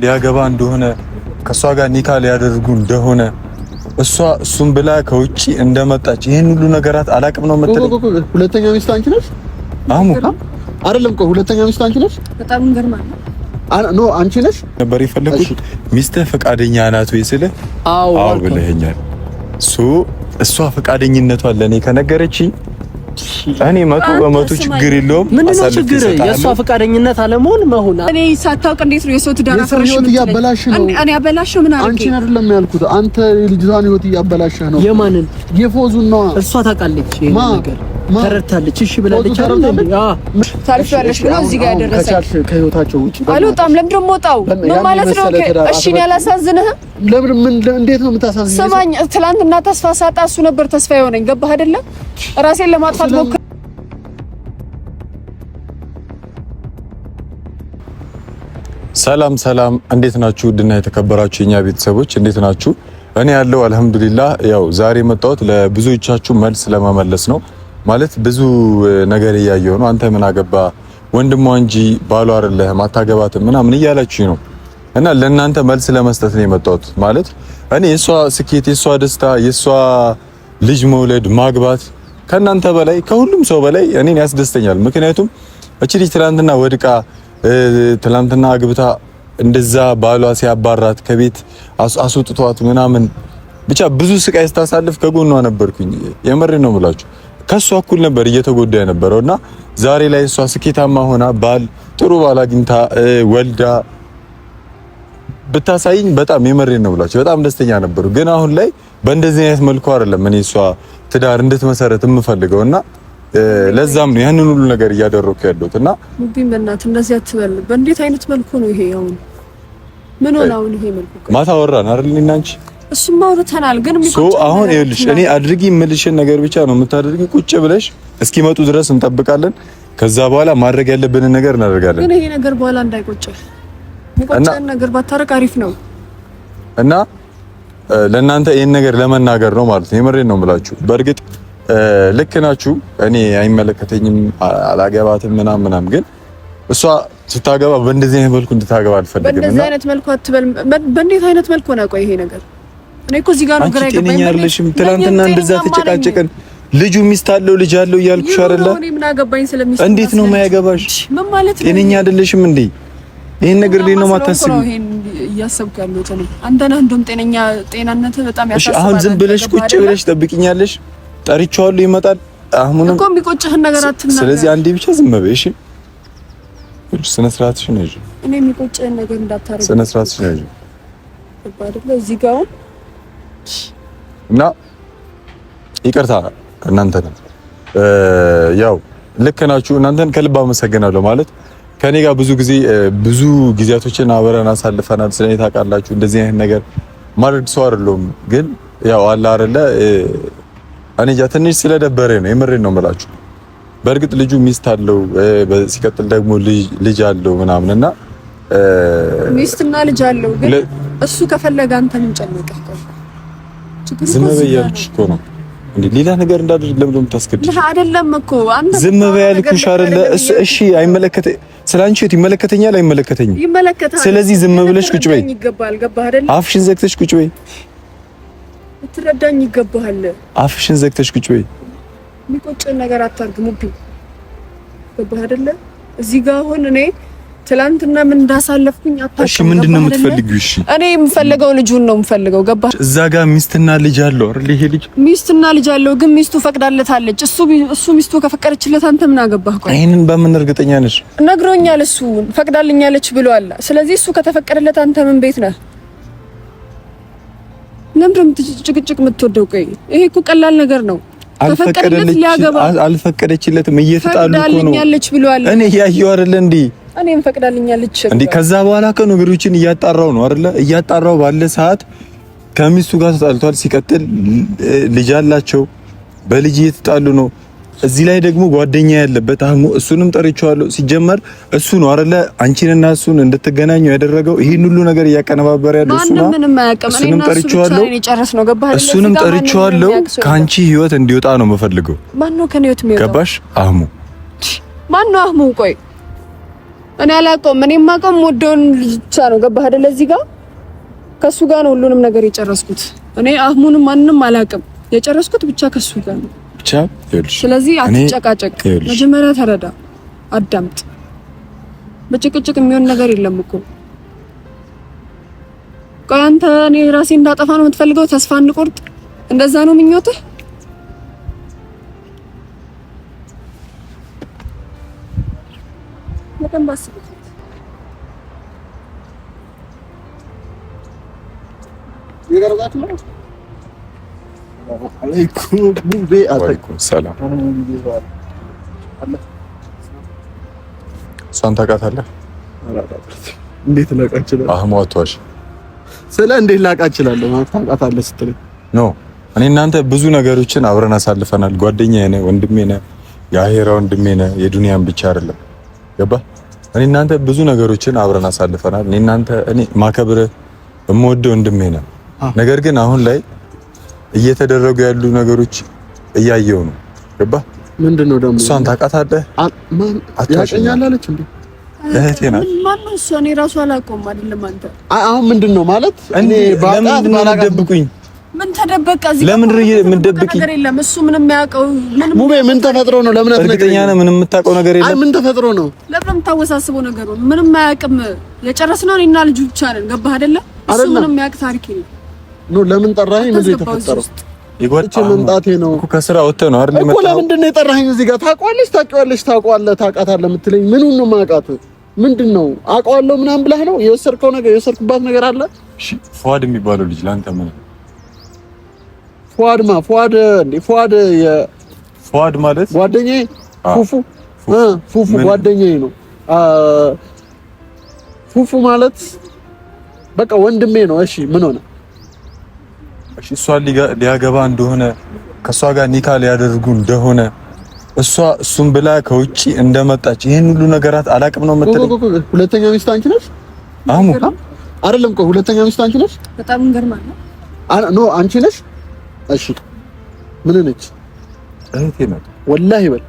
ሊያገባ እንደሆነ ከሷ ጋር ኒካ ሊያደርጉ እንደሆነ እሱን ብላ ከውጪ እንደመጣች ይሄን ሁሉ ነገራት አላቅም ነው መተለ ሁለተኛ ሚስት አንቺ ነሽ? አሙ አይደለም እኮ ሁለተኛ ሚስት አንቺ ነሽ? በጣም እንገርማለን። ኖ አንቺ ነሽ ነበር የፈለኩት። ሚስትህ ፈቃደኛ ናት ወይ ስለ አዎ ብለኸኛል። እሷ ፈቃደኝነቷን ለኔ ከነገረችኝ እኔ 100% ችግር የለውም። ምንድነው ችግር? የሷ ፈቃደኝነት አለመሆን መሆን እኔ ሳታውቅ እንዴት ነው የሰው ትዳር አፍራሽ ነው? ያበላሽ ነው። እኔ ያበላሽው ምን አልከኝ? አንቺን አይደለም ያልኩት፣ አንተ ልጅቷን ህይወት ያበላሽህ ነው። የማንን? የፎዙን ነው። እሷ ታውቃለች ይሄን ነገር ተረድታለች። እሺ ብላለች አይደል? ታሪፋለሽ ብሎ እዚህ ጋር ያደረሰ ከቻልሽ ከህይወታቸው ውጪ አልወጣም። ለምንድን ነው የምወጣው? ምን ማለት ነው? እሺ እኔ አላሳዝንህም? ምን እንዴት ነው የምታሳዝነኝ? ስማኝ፣ ትላንትና ተስፋ ሳጣ እሱ ነበር ተስፋ የሆነኝ። ገባህ አይደለ? ራሴን ለማጥፋት ሞክር። ሰላም እንዴት ናችሁ? ውድና የተከበራችሁ የኛ ቤተሰቦች እንዴት ናችሁ? እኔ ያለው አልহামዱሊላህ። ያው ዛሬ መጣሁት ለብዙዎቻችሁ መልስ ለማመለስ ነው። ማለት ብዙ ነገር እያየሁ ነው። አንተ ምን አገባ ወንድሟ እንጂ ባሏ አይደለህም አታገባትም ምናምን እያላችሁ ነው። እና ለእናንተ መልስ ለመስጠት ነው የመጣሁት። ማለት እኔ የሷ ስኬት፣ የሷ ደስታ፣ የሷ ልጅ መውለድ ማግባት ከእናንተ በላይ ከሁሉም ሰው በላይ እኔን ያስደስተኛል። ምክንያቱም እቺ ልጅ ትላንትና አግብታ እንደዛ ባሏ ሲያባራት ከቤት አስወጥቷት ምናምን ብቻ ብዙ ስቃይ ስታሳልፍ ከጎኗ ነበርኩኝ። የምሬ ነው የምላችሁ። ከሷ እኩል ነበር እየተጎዳ የነበረውና ዛሬ ላይ እሷ ስኬታማ ሆና ጥሩ ባል አግኝታ ወልዳ ብታሳይኝ በጣም የምሬ ነው የምላችሁ በጣም ደስተኛ ነበሩ። ግን አሁን ላይ በእንደዚህ አይነት መልኩ አይደለም እኔ እሷ ትዳር እንድትመሰረት የምፈልገውና ለዛም ነው ያንን ሁሉ ነገር እያደረኩ ያለሁት። እና ሙቢን በእናትህ እንደዚህ አትበል። በእንዴት አይነት መልኩ ነው ይሄ? አሁን ምን ሆነ? አሁን ይሄ መልኩ ማታ ወራን አይደል? እኔና አንቺ እሱማ አውርተናል። ግን አሁን ይኸውልሽ እኔ አድርጊ የምልሽን ነገር ብቻ ነው የምታደርጊ። ቁጭ ብለሽ እስኪመጡ ድረስ እንጠብቃለን። ከዛ በኋላ ማድረግ ያለብንን ነገር እናደርጋለን። ግን ይሄ ነገር በኋላ እንዳይቆጨሽ የሚቆጨን ነገር ባታረቅ አሪፍ ነው። እና ለእናንተ ይሄን ነገር ለመናገር ነው ማለት ነው። የምሬን ነው የምላችሁ። በእርግጥ ልክ ናችሁ። እኔ አይመለከተኝም አላገባትም ምናምን ግን እሷ ስታገባ በእንደዚህ አይነት መልኩ እንድታገባ አልፈልግም። በእንደዚህ አይነት መልኩ አትበል። በእንዴት አይነት መልኩ ነው? ቆይ ይሄ ነገር እኔ እኮ እዚህ ጋር ነው ግራ ይገባኝ። ትናንትና እንደዛ ተጨቃጨቀን። ልጁ ሚስት አለው ልጅ አለው እያልኩሽ አይደለ? እኔ ምን አገባኝ ስለሚስት? እንዴት ነው የማያገባሽ? ምን ማለት ነው? ጤነኛ አይደለሽም እንዴ? ይሄን ነገር ላይ ነው ማታስቢ? ይሄን እያሰብኩ ያለሁት እኔ አንተ ነህ እንደውም ጤናነት በጣም ያሳስባል። አሁን ዝም ብለሽ ቁጭ ብለሽ ጠብቂኛለሽ። ጠሪቻለሁ ይመጣል። አሁንም እኮ የሚቆጭህን ነገር አትናገር። ስለዚህ አንዴ ብቻ ዝም በይ እሺ። ስነ ስርዓትሽን ያዥ። እኔ የሚቆጭህን ነገር እንዳታረግ። ስነ ስርዓትሽን ያዥ። ባደለ እዚህ ጋር እና ይቅርታ እናንተ ነው ያው ልክ ናችሁ። እናንተን ከልብ አመሰግናለሁ። ማለት ከኔ ጋር ብዙ ጊዜያቶችን አብረን አሳልፈናል። ስለኔ ታውቃላችሁ። እንደዚህ አይነት ነገር ማድረግ ሰው አይደለም። ግን ያው አለ አይደለ እኔ ትንሽ ስለደበረ ነው። የምሬን ነው የምላችሁ። በእርግጥ ልጁ ሚስት አለው፣ ሲቀጥል ደግሞ ልጅ አለው ምናምንና ሚስትና ልጅ አለው። ግን እሱ ከፈለገ አንተን እንጨነቀህ ዝም በያልኩሽ እኮ ነው እንዴ። ሌላ ነገር እንዳደርግ ለምን የምታስገድጂኝ? አይደለም እኮ አንተ ዝም በያልኩሽ አይደለ? እሺ አይመለከተኝ። ስላንቺ ይመለከተኛል አይመለከተኝም? ይመለከታል። ስለዚህ ዝም ብለሽ ቁጭ በይ። ይገባል። ገባህ አይደል? አፍሽን ዘግተሽ ቁጭ በይ። ትረዳኝ ይገባሃል። አፍሽን ዘግተሽ ቁጭ በይ። የሚቆጭን ነገር አታርግ ሙቢ። ገባህ አይደለ? እዚህ ጋር አሁን እኔ ትላንትና ምን እንዳሳለፍኩኝ አታውቅም። እሺ ምንድነው የምትፈልጊው? እሺ እኔ የምፈልገው ልጁን ነው የምፈልገው። ገባህ? እዛ ጋር ሚስትና ልጅ አለው አይደል? ይሄ ልጅ ሚስትና ልጅ አለው። ግን ሚስቱ ፈቅዳለታለች። እሱ ሚስቱ ከፈቀደችለት አንተ ምን አገባህ? ቆይ ይሄንን በምን እርግጠኛ ነሽ? ነግሮኛል። እሱ ፈቅዳልኛለች ብሏል። ስለዚህ እሱ ከተፈቀደለት አንተ ምን ቤት ነህ? ለምንድን ጭቅጭቅ የምትወደው? ቆይ ይሄ እኮ ቀላል ነገር ነው። አልፈቀደችለትም። እየተጣሉ እኮ ነው። ፈቅዳልኛለች ብሏል። እኔ ያየው አይደል እንዴ? እኔም ፈቅዳልኛለች እንዴ? ከዛ በኋላ ከነገሮችን እያጣራው ነው አይደለ? እያጣራው ባለ ሰዓት ከሚስቱ ጋር ተጣልቷል። ሲቀጥል ልጅ አላቸው። በልጅ እየተጣሉ ነው። እዚህ ላይ ደግሞ ጓደኛ ያለበት አህሙ፣ እሱንም ጠርቼዋለሁ። ሲጀመር እሱ ነው አይደለ አንቺንና እሱን እንድትገናኙ ያደረገው። ይሄን ሁሉ ነገር እያቀነባበረ ያለው እሱ ነው። እሱንም ጠርቼዋለሁ። እሱንም ጠርቼዋለሁ። ካንቺ ህይወት እንዲወጣ ነው የምፈልገው። ማን ነው ከኔ ህይወት የሚወጣው? ገባሽ? አህሙ። ማን ነው አህሙ? ቆይ እኔ አላውቀውም። እኔ የማውቀው ወዶን ልጅ ብቻ ነው። ገባህ አይደል? እዚህ ጋር ከሱ ጋር ነው ሁሉንም ነገር የጨረስኩት። እኔ አህሙንም ማንንም አላውቅም። የጨረስኩት ብቻ ከሱ ጋር ነው ብቻ። ስለዚህ አትጨቃጨቅ። መጀመሪያ ተረዳ፣ አዳምጥ። በጭቅጭቅ የሚሆን ነገር የለም እኮ። ቆይ አንተ እኔ ራሴ እንዳጠፋ ነው የምትፈልገው? ተስፋ እንቆርጥ? እንደዛ ነው ምኞትህ? በጣም ባስብ ይገርዛት ነው። አለይኩም ሰላም። እሷን ታውቃታለህ? እንዴት ላውቃት እችላለሁ? አህሙ አትዋሽ። ስለ እንዴት ላውቃት እችላለሁ? ታውቃታለህ ስትለኝ ኖ እኔ እናንተ ብዙ ነገሮችን አብረን አሳልፈናል። ጓደኛዬ ነህ፣ ወንድሜ ነህ፣ የአሄራ ወንድሜ ነህ። የዱንያን ብቻ አይደለም። ገባህ? እኔ እናንተ ብዙ ነገሮችን አብረን አሳልፈናል። እኔ ማከብርህ የምወደው ወንድሜ ነህ። ነገር ግን አሁን ላይ እየተደረጉ ያሉ ነገሮች እያየው ነው። ገባህ? ምንድነው ደግሞ? እሷን ታውቃታለህ? ያቀኛል አለች እንዴ? እህቴ ናት። ማነው እሷ? እኔ ራሱ አላውቀውም። አይደለም አንተ አሁን ምንድነው ማለት? እኔ ባጣት ባላደብቁኝ ምን ተደበቀ? እዚህ ለምን ምን ደብቂ? ነገር የለም። እሱ ምንም ያውቀው ምንም ሙቤ ምን ተፈጥሮ ነው? ለምን አትነግረኝ? እርግጠኛ ነህ ምንም የምታውቀው ነገር የለም? አይ ምን ተፈጥሮ ነው? ለምን የምታወሳስበው ነገር ነው? ምንም አያውቅም። የጨረስነው እኔና ልጁ ብቻ ነን። ገባህ አይደለ? እሱ ምንም ያውቅ ታሪክ የለም። ኖ ለምን ጠራኸኝ? ምን የተፈጠረው? ይጓጭ መምጣቴ ነው እኮ ከስራ ወጥተህ ነው አይደል? እኮ ለምንድን ነው የጠራኸኝ? እዚህ ጋር ታውቀዋለሽ፣ ታውቀዋለህ፣ ታውቃታለህ የምትለኝ ምኑን ነው የማውቃት? ምንድነው አውቀዋለሁ ምናምን ብለህ ነው የወሰድከው ነገር? የወሰድኩባት ነገር አለ? እሺ ፉአድ የሚባለው ልጅ ላንተ ምን? ፉአድ ፉአድ ማለት ጓደኛዬ፣ ፉፉ ጓደኛዬ ነው። ፉፉ ማለት በቃ ወንድሜ ነው። እሺ ምን ሆነ? እሺ እሷን ሊያገባ እንደሆነ ከሷ ጋር ኒካ ሊያደርጉ እንደሆነ እሱን ብላ ከውጪ እንደመጣች ይሄን ሁሉ ነገራት አላቅም ነው የምትለኝ? ሁለተኛ ሚስት አንቺ ነሽ? አህሙ አይደለም እኮ ሁለተኛ ሚስት አንቺ ነሽ? በጣም እንገርማለን። ኖ አንቺ ነሽ? እሺ ምን ነች? እህቴ ናት። ወላሂ በል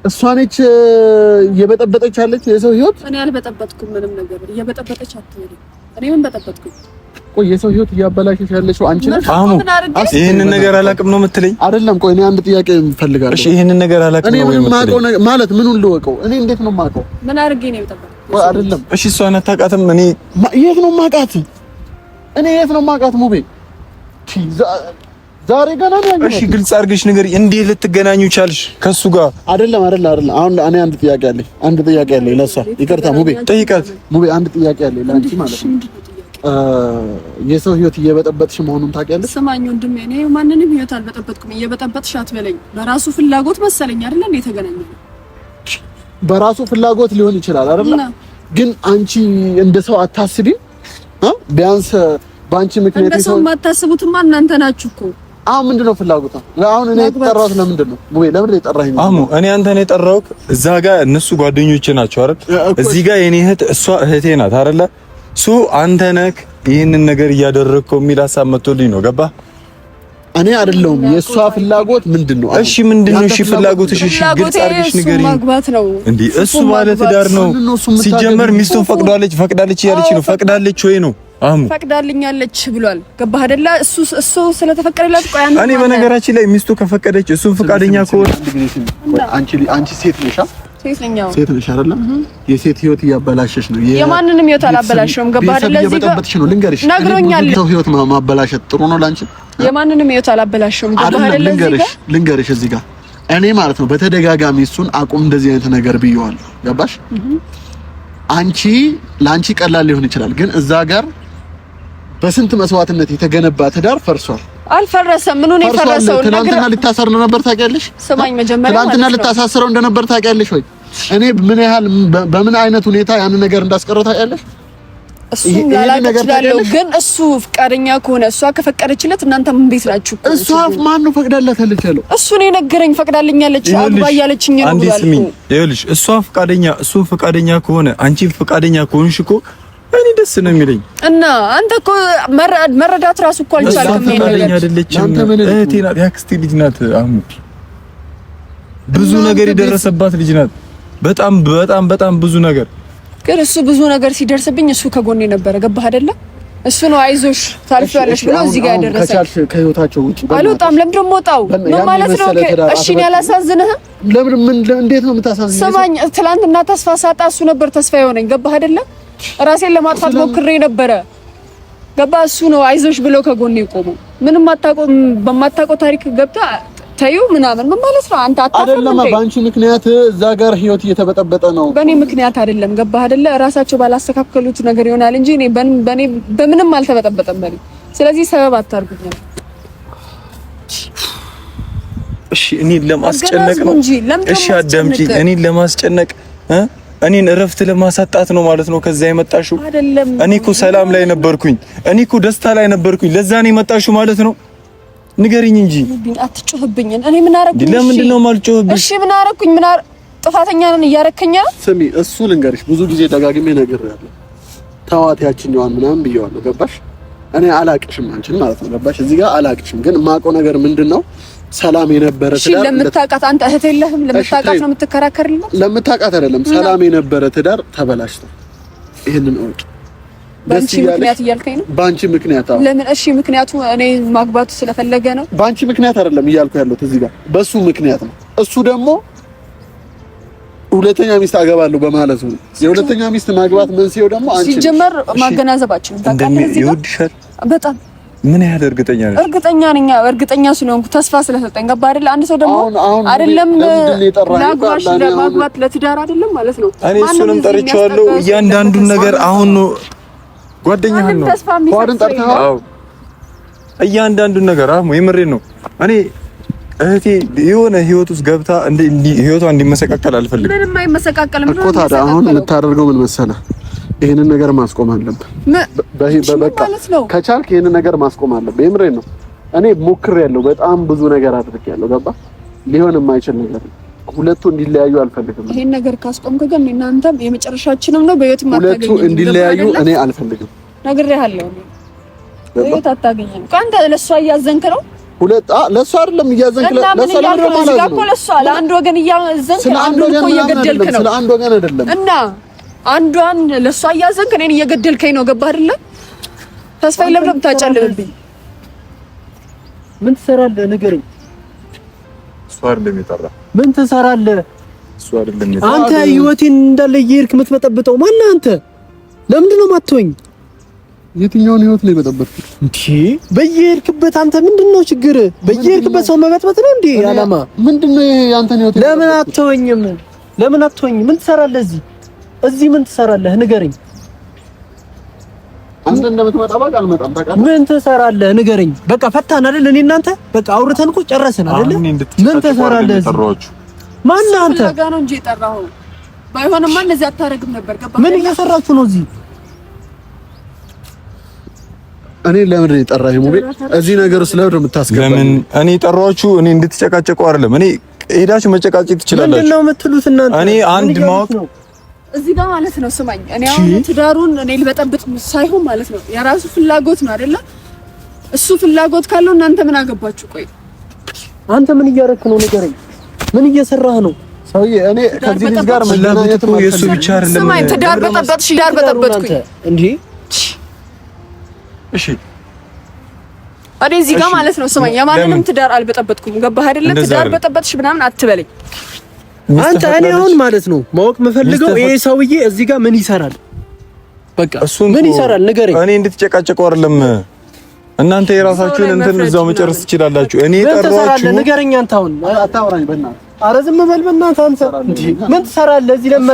እሷ ነች እየበጠበጠች ያለች የሰው ህይወት። እኔ አልበጠበጥኩም ምንም ነገር። እየበጠበጠች አትበለኝ። እኔ ምን በጠበጥኩኝ? ቆይ የሰው ህይወት እያበላሸሽ ያለሽው አንቺ ነሽ። አህሙ ይሄንን ነገር አላቅም ነው የምትለኝ? አይደለም። ቆይ እኔ አንድ ጥያቄ እፈልጋለሁ። እሺ ይሄንን ነገር አላቅም ነው የምትለኝ? ማለት ምኑን ልወቀው? እኔ እንዴት ነው የማውቀው? ምን አድርጌ ነው የበጠበጥኩት? ቆይ አይደለም። እሺ እሷን አታውቃትም? እኔ የት ነው የማውቃት? እኔ የት ነው የማውቃት? ሙቤ ዛሬ ገና ነው ያገኘሁት። እሺ ግልጽ አድርገሽ ንገሪኝ። እንዴት ልትገናኙ ቻልሽ ከሱ ጋር? አይደለም። አሁን እኔ አንድ ጥያቄ አለኝ ለሷ። ይቅርታ ሙቤ፣ ጠይቃት ሙቤ። አንድ ጥያቄ አለኝ ለአንቺ ማለት ነው። የሰው ህይወት እየበጠበጥሽ መሆኑን ታውቂያለሽ? ስማኝ ወንድሜ፣ እኔ ማንንም ህይወት አልበጠበጥኩም። እየበጠበጥሽ አትበለኝ። በራሱ ፍላጎት መሰለኝ አይደል እንዴ የተገናኘው? በራሱ ፍላጎት ሊሆን ይችላል አይደል? ግን አንቺ እንደ ሰው አታስቢም? ቢያንስ በአንቺ ምክንያት እንደ ሰው የማታስቡትማ እናንተ ናችሁ እኮ። አሁን ምንድነው ፍላጎቷ? አሁን እኔ የጠራሁት ለምንድን ነው? ለምንድን ነው የጠራኸኝ? አህሙ እኔ አንተን የጠራሁት እዛ ጋር እነሱ ጓደኞቼ ናቸው አይደል? እዚህ ጋር የኔ እህት እሷ እህቴ ናት አይደለ? አንተ ነህ ይሄንን ነገር እያደረግከው የሚል ሀሳብ መጥቶልኝ ነው። ገባህ? እኔ አይደለሁም። የእሷ ፍላጎት ምንድን ነው? እሺ ምንድን ነው? እሺ ፍላጎትሽ? እሺ ግልጽ አድርገሽ ንገሪኝ። እንዴ እሱ ማለት ትዳር ነው ሲጀመር። ሚስቱን ፈቅዳለች እያለች ነው። ፈቅዳለች ወይ ነው? አህሙ ፈቅዳልኛለች ብሏል። ገባህ አይደለ? እሱ ስለተፈቀደላት። ቆይ እኔ በነገራችን ላይ ሚስቱ ከፈቀደች እሱ ፈቃደኛ ከሆነ አንቺ ሴት ነሽ? ሴት ነሽ አይደለም? የሴት ህይወት እያበላሸሽ ነው። የማንንም ህይወት አላበላሸውም። ገባህ አይደለ? እዚህ ጋር ልንገርሽ፣ ነግሮኛል። ሰው ህይወት ማበላሸት ጥሩ ነው ላንቺ? የማንንም ህይወት አላበላሸውም። ገባህ አይደለ? ልንገርሽ እዚህ ጋር እኔ ማለት ነው በተደጋጋሚ እሱን አቁም እንደዚህ አይነት ነገር ብየዋለሁ። ገባሽ? ለአንቺ ቀላል ሊሆን ይችላል፣ ግን እዛ ጋር በስንት መስዋዕትነት የተገነባ ትዳር ፈርሷል። አልፈረሰም። ምን ነው የፈረሰው? ትናንትና ልታሰር ነበር ታውቂያለሽ? ስማኝ መጀመሪያ ትናንትና ልታሳስረው እንደነበር ታውቂያለሽ ወይ? እኔ በምን አይነት ሁኔታ ያን ነገር እንዳስቀረው ታውቂያለሽ? እሱም ላላቀች ይችላል፣ ግን እሱ ፍቃደኛ ከሆነ እሷ ከፈቀደችለት እናንተ ምን ቤት ናችሁ? እሷ ማን ነው ፈቅዳላታለች ያለው? እሱ ነው የነገረኝ። ፈቅዳልኛለች አግባ እያለችኝ ነው ብሏል። ይኸውልሽ እሱ ፈቃደኛ ከሆነ አንቺ ፈቃደኛ ከሆንሽ እኮ እኔ ደስ ነው የሚለኝ። እና አንተ እኮ መረዳት ራሱ እኮ አልቻልክም። ፈቃደኛ አይደለችም። እህቴ ናት፣ የአክስቴ ልጅ ናት። አህሙ ብዙ ነገር የደረሰባት ልጅ ናት። በጣም በጣም በጣም ብዙ ነገር። ግን እሱ ብዙ ነገር ሲደርስብኝ እሱ ከጎኔ ነበረ። ገባህ አይደለ? እሱ ነው አይዞሽ ታልፊያለሽ ብሎ እዚህ ጋር ያደረሰኝ። ከቻልሽ ከህይወታቸው ውጪ አልወጣም። ለምን ደግሞ ወጣው? ምን ማለት ነው? እሺ እኔ አላሳዝንህም? ለምን እንዴት ነው የምታሳዝነኝ? ሰማኝ። ትላንትና ተስፋ ሳጣ እሱ ነበር ተስፋ የሆነኝ። ገባህ አይደለ? ራሴን ለማጥፋት ሞክሬ ነበረ። ገባህ? እሱ ነው አይዞሽ ብሎ ከጎኔ ቆመው። ምንም በማታውቀው ታሪክ ገብታ ታዩ ምናምን ምን ማለት ነው? አንተ አይደለም በአንቺ ምክንያት እዛ ጋር ህይወት እየተበጠበጠ ነው። በእኔ ምክንያት አይደለም። ገባህ አይደለ? ራሳቸው ባላስተካከሉት ነገር ይሆናል እንጂ እኔ በምንም አልተበጠበጠም በኔ። ስለዚህ ሰበብ አታርጉኝ። እሺ እኔን ለማስጨነቅ ነው። እሺ አዳምጪ። እኔን ለማስጨነቅ እኔን እረፍት ለማሳጣት ነው ማለት ነው ከዛ የመጣሽው? አይደለም። እኔ እኮ ሰላም ላይ ነበርኩኝ። እኔ እኮ ደስታ ላይ ነበርኩኝ። ለዛ ነው የመጣሽው ማለት ነው? ንገሪኝ እንጂ አትጮህብኝ። እኔ ምን አረኩኝ? ለምንድን ነው የማልጮህብሽ? እሺ ምን አረኩኝ? ጥፋተኛ ነን እያረከኛ? ስሚ እሱ ልንገርሽ፣ ብዙ ጊዜ ደጋግሜ ነግሬያለሁ። ተዋት ያችኛዋን ምናምን ብየዋለሁ። ገባሽ? እኔ አላቅሽም አንቺን ማለት ነው። ገባሽ? እዚህ ጋር አላቅሽም። ግን የማውቀው ነገር ምንድነው ሰላም የነበረ ትዳር ለምታውቃት አንተ እህት የለህም? ለምታውቃት ነው የምትከራከርልኝ? ለምታውቃት አይደለም። ሰላም የነበረ ትዳር ተበላሽቶ ይሄንን እወቂ። ባንቺ ምክንያት እያልከኝ ነው? ባንቺ ምክንያት? አዎ። ለምን? እሺ ምክንያቱ እኔ ማግባቱ ስለፈለገ ነው? ባንቺ ምክንያት አይደለም እያልኩ ያለሁት እዚህ ጋር በሱ ምክንያት ነው። እሱ ደግሞ ሁለተኛ ሚስት አገባለሁ በማለቱ ነው። የሁለተኛ ሚስት ማግባት መንስኤው ደግሞ አንቺ ሲጀመር ማገናዘባችን ይወድሻል በጣም ምን ያህል እርግጠኛ ነሽ? እርግጠኛ ነኝ። እርግጠኛ ስለሆንኩ ተስፋ ስለሰጠኝ ገባ አይደል? አንድ ሰው ደግሞ አይደለም ለማግባት ለትዳር አይደለም ማለት ነው። እኔ እሱንም ጠርቼዋለሁ። እያንዳንዱን ነገር አሁን ነው ጓደኛ ነው ጓደኛ ጠርተኸው? አዎ እያንዳንዱን ነገር የምሬን ነው። እኔ እህቴ የሆነ ህይወት ውስጥ ገብታ ህይወቷ እንዲመሰቃቀል አልፈልግም። ምንም አይመሰቃቀልም እኮ ታዲያ አሁን የምታደርገው ምን መሰለህ? ይሄንን ነገር ማስቆም አለብህ። በቃ ከቻልክ ይሄንን ነገር ማስቆም አለብህ። የምሬን ነው። እኔ ሞክሬያለሁ፣ በጣም ብዙ ነገር አድርጌያለሁ። ገባ? ሊሆን የማይችል ነገር ሁለቱ እንዲለያዩ አልፈልግም። ይሄን ነገር ካስቆምክ ግን እናንተም የመጨረሻችንም ነው በህይወት ማታገኝ። ሁለቱ እንዲለያዩ እኔ አልፈልግም። ነግሬሃለሁ። በህይወት አታገኝም። ካንተ ለሷ እያዘንክ ነው። ለሷ አይደለም እያዘንክ ለሷ አይደለም ማለት ነው። ለሷ ለአንድ ወገን እያዘንክ አንዱን እኮ እየገደልክ ነው። ስለ አንድ ወገን አይደለም እና አንዷን ለሷ እያዘንክ እኔን እየገደልከኝ ነው። ገባህ አይደለ? ተስፋዬ ለምን ታጨልብብኝ? ምን ትሰራለህ? ንገረኝ። እሱ አይደለም የጠራ። ምን ትሰራለህ? እሱ አይደለም የጠራ። አንተ ህይወቴን እንዳለ እየሄድክ የምትበጠብጠው ማነህ አንተ? ለምንድን ነው የማትወኝ? የትኛውን ህይወት ነው የበጠበጥኩት? እንዴ በየሄድክበት አንተ ምንድነው ችግር? በየሄድክበት ሰው መበጥበጥ ነው እንዴ አላማ? ምንድነው ይሄ ያንተን ህይወት? ለምን አትወኝም? ለምን አትወኝም? ምን ትሰራለህ እዚህ ምን ትሰራለህ? ንገረኝ። አንተ እንደምትመጣ ባቅ አልመጣም። ታውቃለህ? ምን ትሰራለህ? ንገረኝ። በቃ ፈታን አይደል? እኔ እናንተ በቃ አውርተን እኮ ጨረስን አይደል? ምን ትሰራለህ? ማን አንተ? ለጋ ነው እንጂ የጠራኸው። ባይሆንማ እንደዚህ አታረግም ነበር። ገባ? ምን እየሰራችሁ ነው እዚህ? እኔ ለምን ነው የጠራኸኝ? ሙቤ እዚህ ነገር ውስጥ ለምን የምታስገባኝ? ለምን እኔ ጠራችሁ? እኔ እንድትጨቃጨቁ አይደለም። እኔ ሄዳችሁ መጨቃጨቅ ትችላላችሁ። ምንድነው የምትሉት እናንተ? እኔ አንድ ማወቅ እዚህ ጋር ማለት ነው። ስማኝ፣ እኔ አሁን ትዳሩን እኔ ልበጠብጥ ሳይሆን ማለት ነው የራሱ ፍላጎት ነው አይደለ? እሱ ፍላጎት ካለው እናንተ ምን አገባችሁ? ቆይ አንተ ምን እያደረክ ነው? ንገረኝ። ምን እየሰራህ ነው? ሰውዬ እኔ ከዚህ ልጅ ጋር መገናኘት ነው የሱ ብቻ አይደለም። ስማኝ፣ ትዳር በጠበጥሽ፣ ትዳር በጠበጥኩኝ እንዴ? እሺ እኔ እዚህ ጋር ማለት ነው። ስማኝ፣ የማንንም ትዳር አልበጠበጥኩም። ገባህ አይደለ? ትዳር በጠበጥሽ ምናምን አትበለኝ አንተ። እኔ አሁን ማለት ነው ማወቅ የምፈልገው ይሄ ሰውዬ እዚህ ጋር ምን ይሰራል? በቃ ምን ይሰራል? ንገረኝ። እኔ እንድትጨቃጨቁ አይደለም። እናንተ የራሳችሁን እንትን እዛው መጨረስ ትችላላችሁ። እኔ ጠራችሁ። ንገረኝ። አንተ አሁን አታወራኝ በእናትህ። ኧረ ዝም በል በእናትህ። አንተ ምን ትሰራለህ እዚህ? ለምን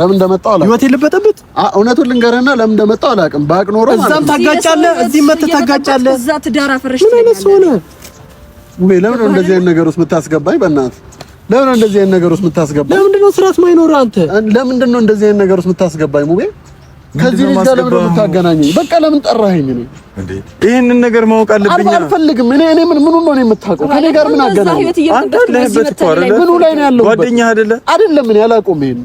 እንደመጣሁ አላውቅም። ህይወቴን ልበጠብጥ? እውነቱን ልንገርህና ለምን እንደመጣሁ አላውቅም። ባቅ ኖሮ እዛም ታጋጫለህ፣ እዚህም መተህ ታጋጫለህ። እዛ ትዳር አፈረሽ። ምን አይነት ሰው ነህ? ለምን ነው እንደዚህ አይነት ነገር ውስጥ የምታስገባኝ? በእናትህ ለምን ነው እንደዚህ አይነት ነገር ውስጥ የምታስገባኝ? ለምንድን ነው ስርዓት ማይኖርህ አንተ? ለምንድን ነው እንደዚህ አይነት ነገር ውስጥ የምታስገባኝ? ሙቤ ከዚህ ልጅ ጋር ለምን ነው የምታገናኘኝ? በቃ ለምን ጠራኸኝ? ነው እንዴ? ይሄንን ነገር ማወቅ አለብኝ። አልፈልግም። እኔ ምኑን ነው የምታውቀው? ከኔ ጋር ምን አገናኘኝ? አንተ ለህበት እኮ አይደለ? ምኑ ላይ ነው ያለው? ጓደኛ አይደለ? አይደለም። እኔ አላውቀውም። ይሄን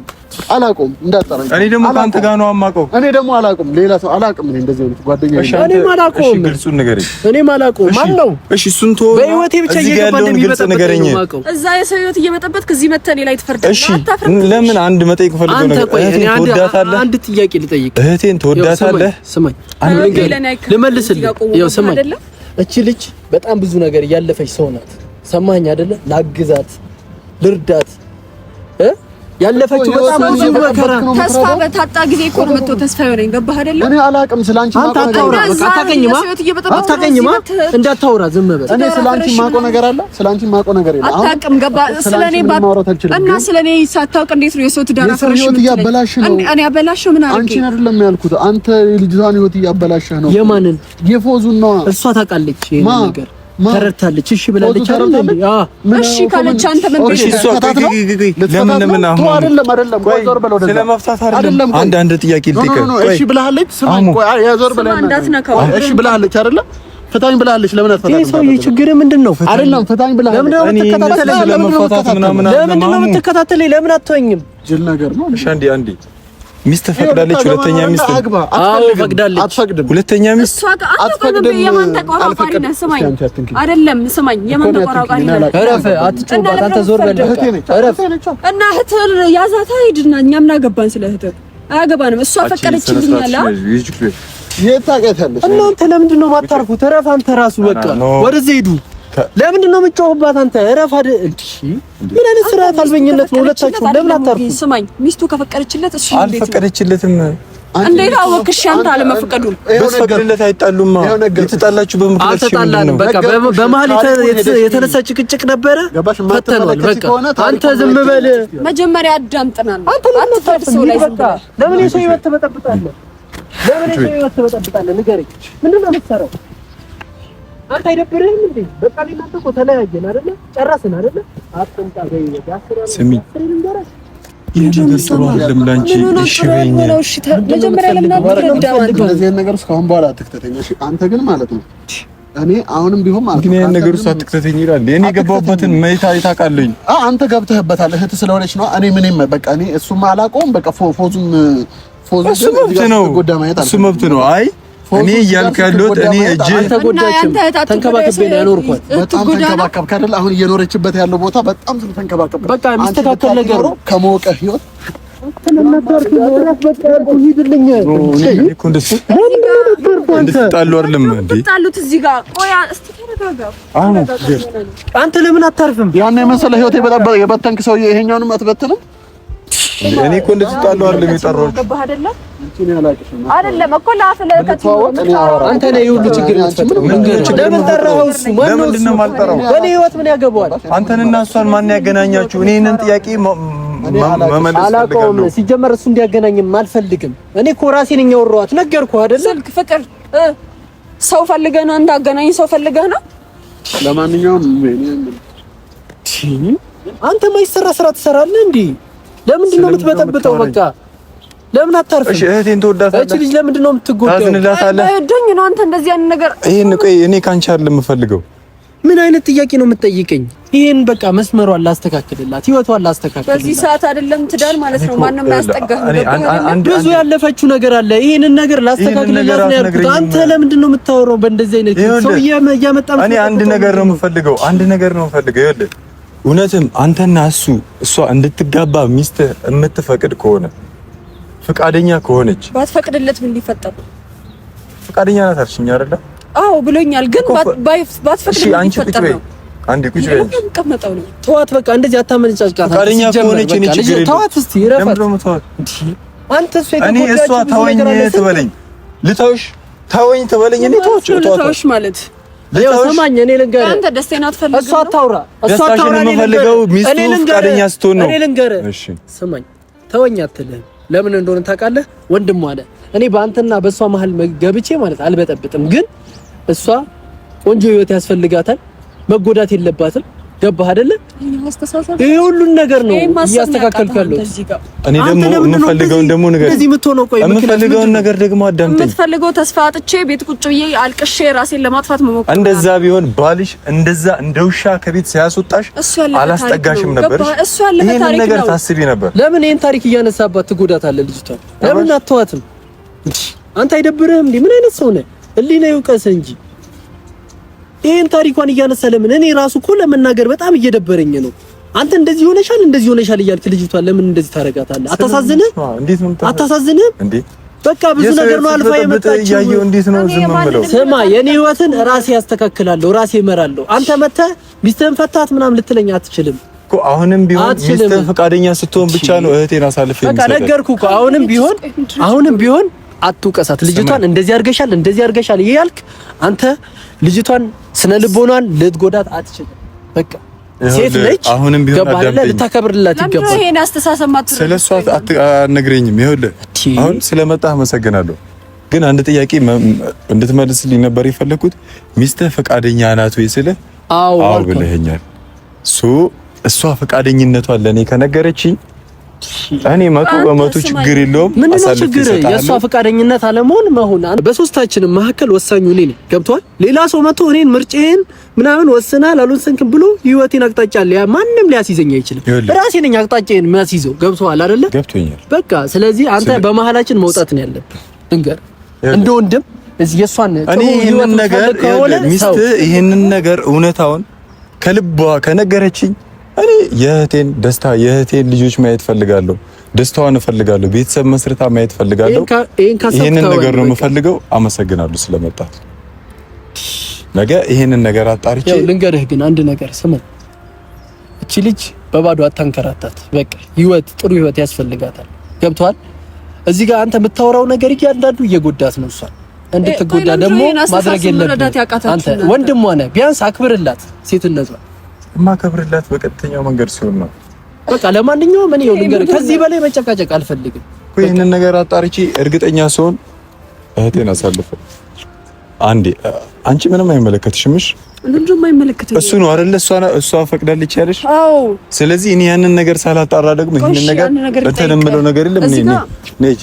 አላውቀውም እንዳጠራኝ። እኔ ደግሞ ካንተ ጋር ነው የማውቀው። እኔ ደግሞ አላውቅም፣ ሌላ ሰው አላውቅም። እኔ እንደዚህ አይነት ጓደኛ እኔ አላውቀውም። ግልጹን ንገረኝ። እኔ አላውቀውም። ማን ነው? እሺ እሱን ተወው። በህይወቴ ብቻ እየገባ እንደሚበጠበጥ ነው የማውቀው። እዛ የሰው ህይወት እየበጠበጥክ እዚህ መተህ ላይ ትፈርዳለህ። ለምን አንድ መጠይቅ ፈልገው ነገር እህቴን ትወዳታለህ? አንድ ጥያቄ ልጠይቅ። እህቴን ትወዳታለህ? ስማኝ፣ ልመልስልህ። ያው ስማኝ፣ እቺ ልጅ በጣም ብዙ ነገር ያለፈች ሰው ናት። ሰማኝ አይደለ? ላግዛት፣ ልርዳት ያለፈችው በጣም ብዙ መከራ ተስፋ በታጣ ጊዜ እኮ ነው መጥቶ ተስፋ ይሆነኝ። ገባህ አይደለ? እኔ አላውቅም ስላንቺ ማቆ አታውቅኝማ እንዳታወራ ዝም በል። እኔ ስላንቺ ማቆ ነገር አለ? ስላንቺ ማቆ ነገር የለም። አታውቅም። ገባህ? ስለኔ እና ስለኔ ሳታውቅ እንዴት ነው የሰው ትዳር አፈረሽ? ህይወት እያበላሽ ነው። እኔ አበላሽው ምን አድርጌ? አንቺን አይደለም ያልኩት፣ አንተ የልጅቷን ህይወት እያበላሽህ ነው። የማንን? የፎዙን ነው። እሷ ታውቃለች ይሄን ነገር ተረድታለች። እሺ ብላለች አይደል? እሺ ካለች አንተ ምን እሺ እሷ ለምን አሁን አይደለም ቆይ ዞር በለው ወደዛ ስለመፍታት አይደለም። አንድ ጥያቄ ልጠይቅ። እሺ ብላለች። ስማኝ ቆይ ያዞር በለው እንዳትነካው። እሺ ብላለች አይደል? ፍታኝ ብላለች። ለምን አትፈታም? ይሄ ሰውዬ ችግር ምንድነው? አይደለም ፍታኝ ብላለች። ለምን ነው የምትከታተለኝ? ለምን አትወኝም? ጅል ነገር ነው። እሺ አንዴ ሚስት ፈቅዳለች። ሁለተኛ ሚስት አዎ ፈቅዳለች። አትፈቅድም። ሁለተኛ ሚስት አትፈቅድም። የማን ተቆራቋሪ ነህ? ስማኝ አይደለም ስማኝ፣ የማን ተቆራቋሪ ነህ? እረፍ፣ አትጮባት። አንተ ዞር በል። እረፍ እና እህትህን ያዛታ ሂድና፣ እኛ ምን አገባን ስለ እህትህ? አያገባንም። እሷ ፈቀደችልኝ አለ። የታቀታለሽ እናንተ ለምንድን ነው የማታርፉት? እረፍ አንተ ራሱ በቃ ወደዚህ ሂዱ። ለምንድን ነው የምትጮህባት አንተ? እረፍ አይደል? ምን አይነት ስርዓት አልበኝነት ነው ሁለታችሁ? ለምን አታርፉ? ስማኝ ሚስቱ ከፈቀደችለት እሱ አልፈቀደችለትም። እንዴት አወቅሽ? አንተ አለመፈቀዱን በስፈቅድለት አይጣሉማ። የተጣላችሁ በምክንያት አልተጣላንም። በቃ በመሀል የተነሳ ጭቅጭቅ ነበረ። ፈተነዋል። በቃ አንተ ዝም በል። መጀመሪያ አዳምጥናል። አትፈርድ ሰው ላይ ዝም በል። ለምን የሰው ህይወት ትበጠብጣለህ? ንገረኝ። ምንድን ነው የምትሰራው? አንተ አይደብርህም እንዴ? በቃ እናንተ እኮ ተለያየን አይደለ? ጨረስን አይደለ? አጥንታ በይወት ያስራል። ስሚ ይሄ ነገር ጥሩ አይደለም ላንቺ። እሺ በይኝ። መጀመሪያ ለምን አትረዳም? እንደዚህ ነገር እስካሁን በኋላ አትክተተኝ። እሺ አንተ ግን ማለት ነው እኔ አሁንም ቢሆን ማለት ነው ግን ነገር ውስጥ አትክተተኝ ይላል። እኔ የገባሁበትን መይታ አይታቃለኝ። አንተ ገብተህበታል። እህት ስለሆነች ነው። እኔ ምንም በቃ እኔ እሱም አላውቀውም። በቃ ፎዙን እሱ መብት ነው። አይ እኔ እያልኩ ያለሁት እኔ እጄ ተጎዳችም ተንከባከቤ ነው ያኖርኳት። በጣም ተንከባከብክ አይደል? አሁን እየኖረችበት ያለው ቦታ በጣም ስለተንከባከብክ በቃ የሚስተካከል ነገር ነው። ከሞቀ ህይወት አንተ ለምን አታርፍም? ያን የመሰለ ህይወት የበተንክ ሰውዬ ይሄኛውንም አትበትንም? እኔ እኮ እንደዚህ አይደለም የጠራሁት አይደለም እኮ አንተ ነህ የሁሉ ችግር የምትፈጥረው። ለምን ጠራኸው? እሱ ለምንድን ነው የማልጠራው? በእኔ ህይወት ምን ያገባዋል? አንተንና እሷን ማን ያገናኛችሁ? እኔ ይሄንን ጥያቄ መመለስ አላውቀውም። ሲጀመር እሱ እንዲያገናኝም አልፈልግም። እኔ እኮ ራሴ ነኝ ያወራኋት። ነገርኩህ አይደል? ስልክ ፍቅር ሰው ፈልገህ ነው እንዳገናኝ ሰው ፈልገህ ነው። ለማንኛውም አንተ ማይሰራ ስራ ትሰራለህ እንዴ? ለምንድን ነው የምትበጠብጠው? በቃ ለምን አታርፍም? እሺ እህቴን ትወዳታለህ? እቺ ልጅ ለምንድን ነው የምትጎዳው? ታዝንላታለህ? አይደኝ ነው አንተ እንደዚህ ያን ነገር ይሄን ቆይ እኔ ካንቺ አይደለም የምፈልገው። ምን አይነት ጥያቄ ነው የምትጠይቀኝ? ይሄን በቃ መስመሯን ላስተካክልላት፣ ህይወቷን ላስተካክልላት። በዚህ ሰዓት አይደለም ትዳር ማለት ነው። ማንም ያስጠጋህ ብዙ ያለፈችው ነገር አለ። ይሄንን ነገር ላስተካክልላት ነው ያልኩት። አንተ ለምንድን ነው የምታወራው በእንደዚህ አይነት ሰው እያመጣ? እኔ አንድ ነገር ነው የምፈልገው። ይኸውልህ እውነትም አንተና እሷ እንድትጋባ ሚስት የምትፈቅድ ከሆነ ፍቃደኛ ከሆነች ባትፈቅድለት ምን ሊፈጠር? ፍቃደኛ ናት አልሽኝ አይደለ? አዎ ብሎኛል። ግን ባትፈቅድለት አንቺ ቁጭ በይ፣ አንዴ ቁጭ በይ። እንቀመጠው ነው። ተዋት በቃ እንደዚህ አታመንጫጭቃት። ፍቃደኛ ከሆነች እኔ ችግር የለም። ተዋት እስቲ ረፈት። አንተ እሷ ተወኝ ትበለኝ፣ ልተውሽ ተወኝ ትበለኝ። እኔ ተወሽ ማለት ሰማኝ። እኔ ልንገርህ አንተ ደስታዬን አትፈልግም። እሷ አታውራ የምፈልገው ሚስቱ ፍቃደኛ ስትሆን ነው። እኔ ልንገርህ ስማኝ፣ ተወኝ አትልህም። ለምን እንደሆነ ታውቃለህ? ወንድም አለ እኔ በአንተና በእሷ መሀል ገብቼ ማለት አልበጠብጥም። ግን እሷ ቆንጆ ህይወት ያስፈልጋታል፣ መጎዳት የለባትም። ገባህ አይደለ? ይሄ ሁሉን ነገር ነው እያስተካከልኩ ያለው። እኔ ደግሞ የምፈልገውን ደግሞ ነገር እንደዚህ የምትሆነው ቆይ የምፈልገውን ነገር ደግሞ አዳምጠኝ። የምትፈልገው ተስፋ አጥቼ ቤት ቁጭ ብዬ አልቅሼ ራሴን ለማጥፋት መሞከር። እንደዛ ቢሆን ባልሽ እንደዛ እንደ ውሻ ከቤት ሲያስወጣሽ አላስጠጋሽም ነበር። ይሄን ነገር ታስቢ ነበር። ለምን ይሄን ታሪክ እያነሳባት ትጎዳታለህ ልጅቷ? ለምን አትተዋትም? አንተ አይደብርህም እንዴ? ምን አይነት ሰው ነህ? ህሊና ይውቀስ እንጂ ይሄን ታሪኳን እያነሳ ለምን? እኔ ራሱ እኮ ለመናገር በጣም እየደበረኝ ነው። አንተ እንደዚህ ሆነሻል እያልክ ልጅቷን ለምን እንደዚህ ታረጋታለህ? አታሳዝንህ? አታሳዝንህ እንዴ? በቃ ብዙ ነገር ነው አልፋ የመጣችው። ያየው እንዴት ነው ዝም ብለው? ስማ የኔ ህይወትን ራሴ ያስተካክላለሁ፣ ራሴ እመራለሁ። አንተ መተህ ሚስትህን ፈታት ምናምን ልትለኝ አትችልም እኮ። አሁንም ቢሆን ሚስትህ ፈቃደኛ ስትሆን ብቻ ነው እህቴን አሳልፈኝ። በቃ ነገርኩህ እኮ። አሁንም ቢሆን አትውቀሳት። ልጅቷን እንደዚህ አርገሻል እያልክ አንተ ልጅቷን ስነ ልቦናን ልትጎዳት አትችልም። በቃ ሴት ነች። አሁንም ቢሆን አዳምጠኝ፣ ልታከብርላት ይገባል። ይሄን አስተሳሰብ ማጥሩ ስለሷ አትነግረኝም። ይኸውልህ አሁን ስለመጣህ አመሰግናለሁ፣ ግን አንድ ጥያቄ እንድትመልስልኝ ነበር የፈለኩት። ሚስትህ ፈቃደኛ ናት ወይ ስልህ አዎ ብለኸኛል። እሷ ፈቃደኝነቷን ለኔ ከነገረችኝ እኔ 100% ችግር የለውም። ምንድን ነው ችግር? የእሷ ፈቃደኝነት አለመሆን መሆን በሶስታችንም መካከል ወሳኙ እኔ ነኝ። ገብቶሃል? ሌላ ሰው መጥቶ እኔን ምርጬን ምናምን ወስናል አልወሰንክም ብሎ ህይወቴን አቅጣጫ ማንም ሊያስይዘኝ አይችልም። ራሴ ነኝ አቅጣጫዬን የሚያስይዘው። ገብቶሃል አይደለ? ገብቶኛል። በቃ ስለዚህ አንተ በመሀላችን መውጣት ነው ያለብህ። እንገር እንደ ወንድም እዚህ የሷን እኔ ይሄንን ነገር ሚስት ይሄንን ነገር እውነታውን ከልቧ ከነገረችኝ እኔ የእህቴን ደስታ የእህቴን ልጆች ማየት ፈልጋለሁ። ደስታዋን እፈልጋለሁ። ቤተሰብ መስርታ ማየት ፈልጋለሁ። ይሄንን ነገር ነው የምፈልገው። አመሰግናለሁ ስለመጣ። ነገ ይሄንን ነገር አጣርቼ ልንገርህ። ግን አንድ ነገር ስማ፣ እቺ ልጅ በባዶ አታንከራታት። በቃ ጥሩ ህይወት ያስፈልጋታል። ገብቶሃል? እዚህ ጋር አንተ የምታወራው ነገር እያንዳንዱ እየጎዳት ነው። እሷ እንድትጎዳ ደግሞ ማድረግ የለብህም። አንተ ወንድም ሆነ ቢያንስ አክብርላት ሴትነቷ። ማከብርላት በቀጥተኛው መንገድ ሲሆን ነው። በቃ ለማንኛውም እኔ ልንገርህ፣ ከዚህ በላይ መጨቃጨቅ አልፈልግም። ይሄንን ነገር አጣርቼ እርግጠኛ ስሆን እህቴን አሳልፈ አንዴ አንቺ ምንም አይመለከትሽም። ምንም አይመለከትሽም። እሱ ነው አይደል? እሷ ፈቅዳለች ያለሽ? አዎ። ስለዚህ እኔ ያንን ነገር ሳላጣራ ደግሞ ይሄንን ነገር እንትን የምለው ነገር የለም። እኔ ነኝ